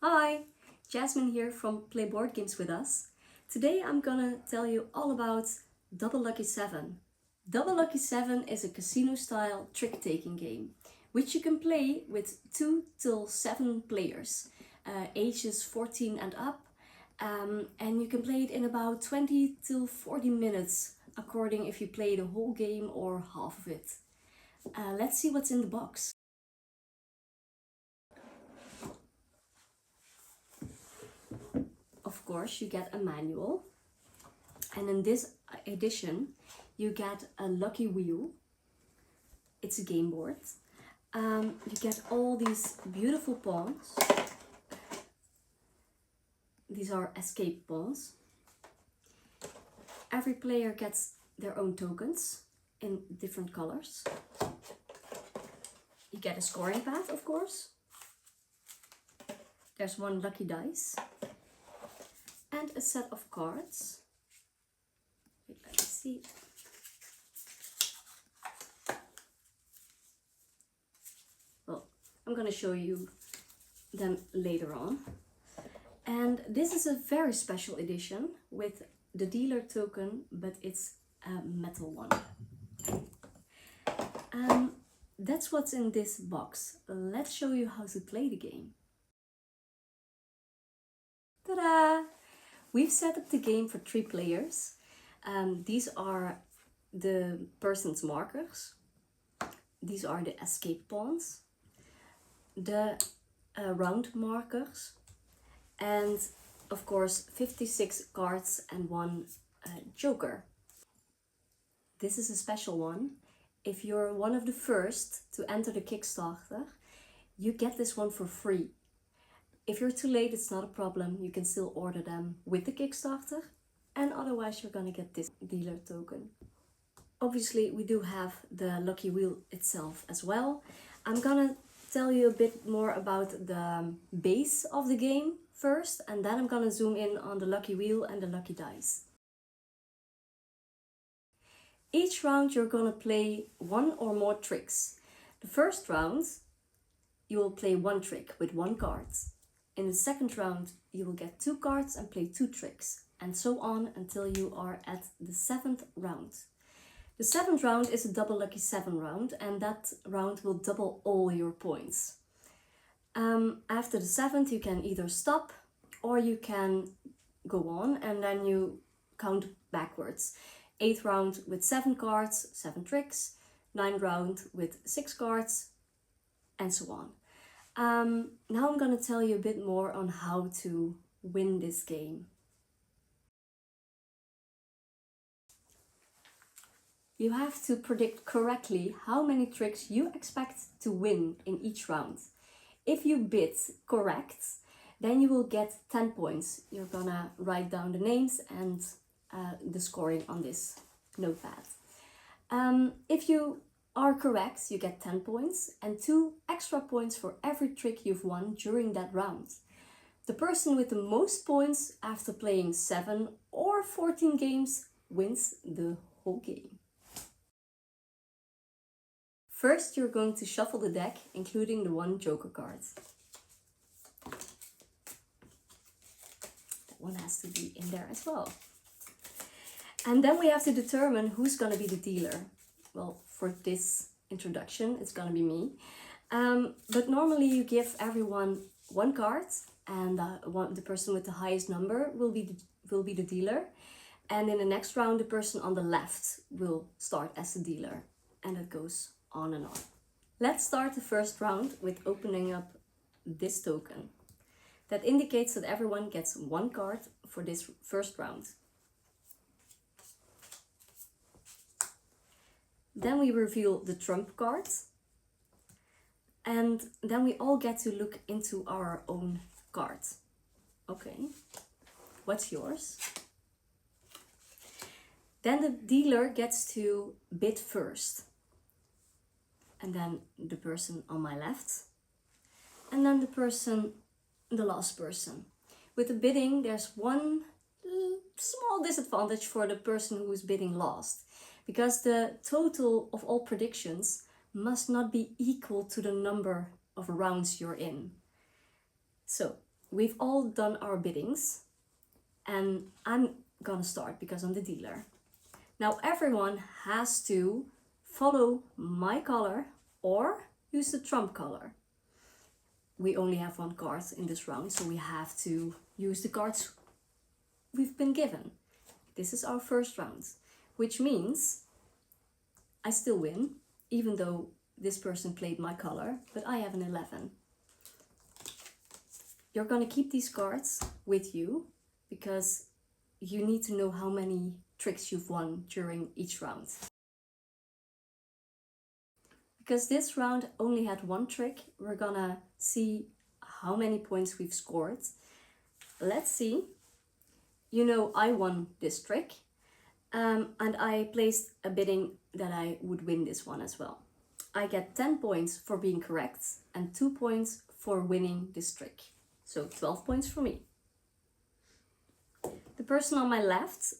Hi, Jasmine here from Play Board Games with Us. Today I'm gonna tell you all about Double Lucky 7. Double Lucky 7 is a casino-style trick-taking game, which you can play with 2 till 7 players, ages 14 and up, and you can play it in about 20 till 40 minutes, according if you play the whole game or half of it. Let's see what's in the box. Of course, you get a manual, and in this edition you get a lucky wheel. It's a game board. You get all these beautiful pawns. These are escape pawns. Every player gets their own tokens in different colors. You get a scoring pad, of course. There's one lucky dice and a set of cards. Wait, let me see. Well, I'm gonna show you them later on. And this is a very special edition with the dealer token, but it's a metal one. That's what's in this box. Let's show you how to play the game. Ta-da! We've set up the game for 3 players. These are the person's markers. These are the escape pawns, the round markers, and of course 56 cards and 1 joker. This is a special one. If you're one of the first to enter the Kickstarter, you get this one for free. If you're too late, it's not a problem. You can still order them with the Kickstarter, and otherwise you're gonna get this dealer token. Obviously, we do have the lucky wheel itself as well. I'm gonna tell you a bit more about the base of the game first, and then I'm gonna zoom in on the lucky wheel and the lucky dice. Each round you're gonna play 1 or more tricks. The first round you will play 1 trick with 1 card. In the second round you will get 2 cards and play 2 tricks, and so on until you are at the 7th round. The 7th round is a double lucky 7 round, and that round will double all your points. After the 7th you can either stop or you can go on, and then you count backwards. 8th round with 7 cards, 7 tricks, 9th round with 6 cards, and so on. Now I'm going to tell you a bit more on how to win this game. You have to predict correctly how many tricks you expect to win in each round. If you bid correct, then you will get 10 points. You're gonna write down the names and the scoring on this notepad. If you are correct, you get 10 points and 2 extra points for every trick you've won during that round. The person with the most points after playing 7 or 14 games wins the whole game. First, you're going to shuffle the deck, including the 1 joker card. That one has to be in there as well. And then we have to determine who's going to be the dealer. Well, for this introduction, it's going to be me. But normally you give everyone 1 card, and the person with the highest number will be the dealer. And in the next round, the person on the left will start as the dealer, and it goes on and on. Let's start the first round with opening up this token. That indicates that everyone gets 1 card for this first round. Then we reveal the trump card, and then we all get to look into our own card. Okay, what's yours? Then the dealer gets to bid first, and then the person on my left, and then the last person. With the bidding, there's one small disadvantage for the person who is bidding last, because the total of all predictions must not be equal to the number of rounds you're in. So we've all done our biddings, and I'm gonna start because I'm the dealer. Now everyone has to follow my color or use the trump color. We only have one card in this round, so we have to use the cards we've been given. This is our first round, which means I still win, even though this person played my color, but I have an 11. You're gonna keep these cards with you because you need to know how many tricks you've won during each round. Because this round only had one trick, we're gonna see how many points we've scored. Let's see. You know, I won this trick, and I placed a bidding that I would win this one as well. I get 10 points for being correct and 2 points for winning this trick. So 12 points for me. The person on my left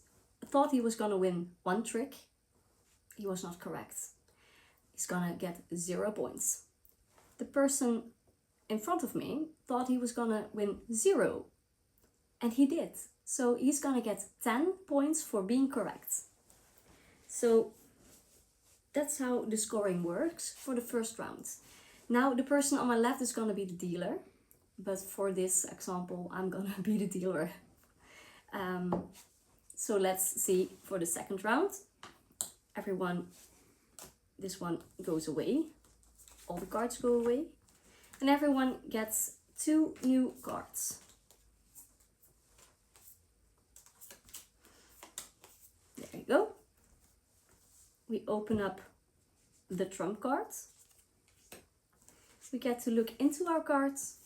thought he was gonna win one trick. He was not correct. He's gonna get 0 points. The person in front of me thought he was gonna win 0, and he did. So he's gonna get 10 points for being correct. So that's how the scoring works for the first round. Now the person on my left is gonna be the dealer, but for this example, I'm gonna be the dealer. So let's see for the second round. This one goes away. All the cards go away. And everyone gets 2 new cards. There you go. We open up the trump cards. We get to look into our cards.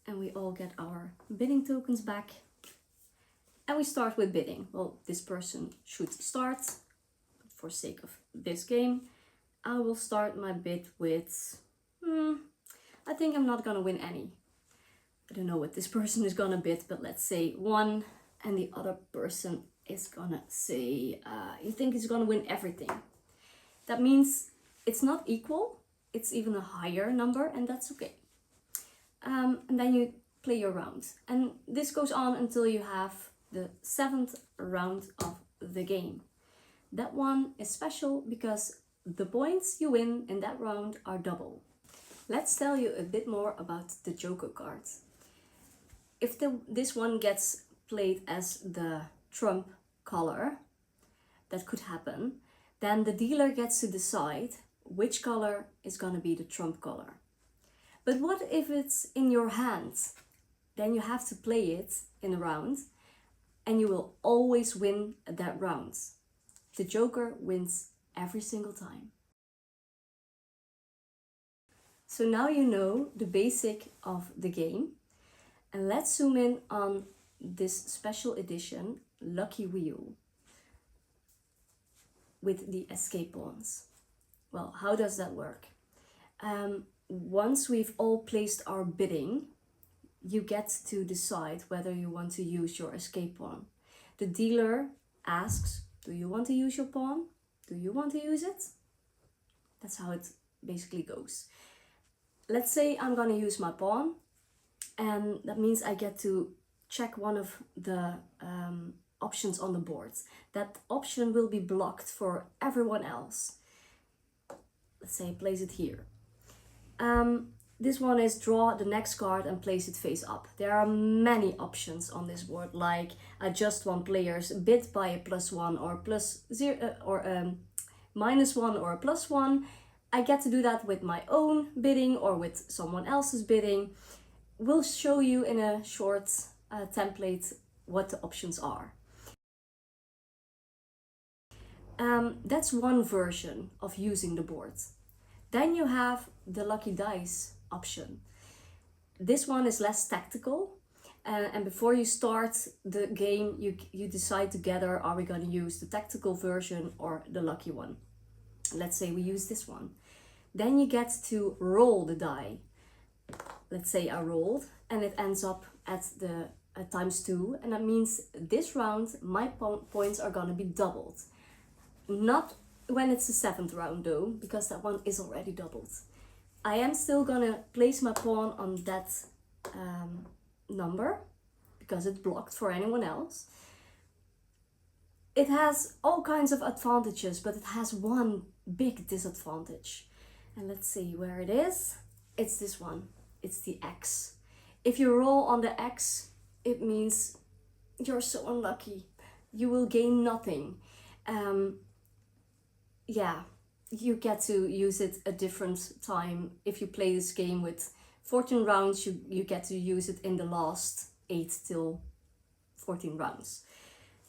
And we all get our bidding tokens back. And we start with bidding. Well, this person should start. For sake of this game, I will start my bid with, I think I'm not gonna win any. I don't know what this person is gonna bid, but let's say 1, and the other person is gonna say, you think he's gonna win everything. That means it's not equal, it's even a higher number, and that's okay. And then you play your round. And this goes on until you have the 7th round of the game. That one is special because the points you win in that round are double. Let's tell you a bit more about the Joker card. If this one gets played as the trump color, that could happen, then the dealer gets to decide which color is going to be the trump color. But what if it's in your hand? Then you have to play it in a round and you will always win that round. The Joker wins every single time. So now you know the basic of the game. And let's zoom in on this special edition Lucky Wheel with the escape pawns. Well, how does that work? Once we've all placed our bidding, you get to decide whether you want to use your escape pawn. The dealer asks, do you want to use your pawn? Do you want to use it? That's how it basically goes. Let's say I'm going to use my pawn, and that means I get to check one of the options on the board. That option will be blocked for everyone else. Let's say I place it here. This one is draw the next card and place it face up. There are many options on this board, like adjust one player's bid by a +1 or +0 or -1 or a +1. I get to do that with my own bidding or with someone else's bidding. We'll show you in a short template what the options are. That's one version of using the board. Then you have the lucky dice option. This one is less tactical, and before you start the game, you decide together, are we going to use the tactical version or the lucky one? Let's say we use this one. Then you get to roll the die. Let's say I rolled and it ends up at the ×2, and that means this round my points are going to be doubled. Not when it's the 7th round though, because that one is already doubled. I am still gonna place my pawn on that number because it's blocked for anyone else. It has all kinds of advantages, but it has one big disadvantage. And let's see where it is. It's this one. It's the X. If you roll on the X, it means you're so unlucky. You will gain nothing. Yeah, you get to use it a different time. If you play this game with 14 rounds, you get to use it in the last 8 till 14 rounds.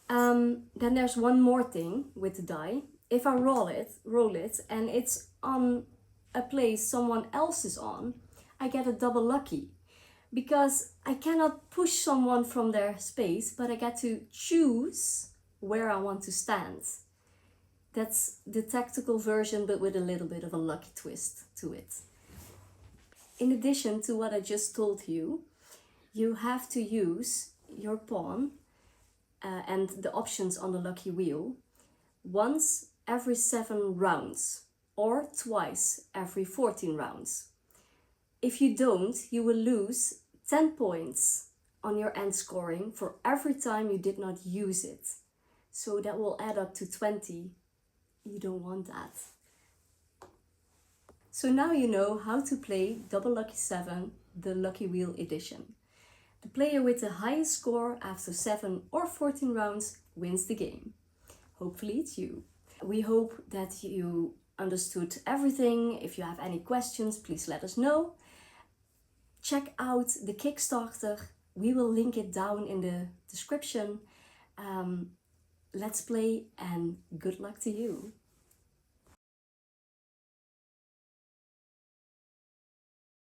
Then there's one more thing with the die. If I roll it, and it's on a place someone else is on, I get a double lucky. Because I cannot push someone from their space, but I get to choose where I want to stand. That's the tactical version, but with a little bit of a lucky twist to it. In addition to what I just told you, you have to use your pawn and the options on the lucky wheel once every 7 rounds or twice every 14 rounds. If you don't, you will lose 10 points on your end scoring for every time you did not use it. So that will add up to 20. You don't want that. So now you know how to play Double Lucky 7, the Lucky Wheel edition. The player with the highest score after 7 or 14 rounds wins the game. Hopefully it's you. We hope that you understood everything. If you have any questions, please let us know. Check out the Kickstarter. We will link it down in the description. Let's play and good luck to you.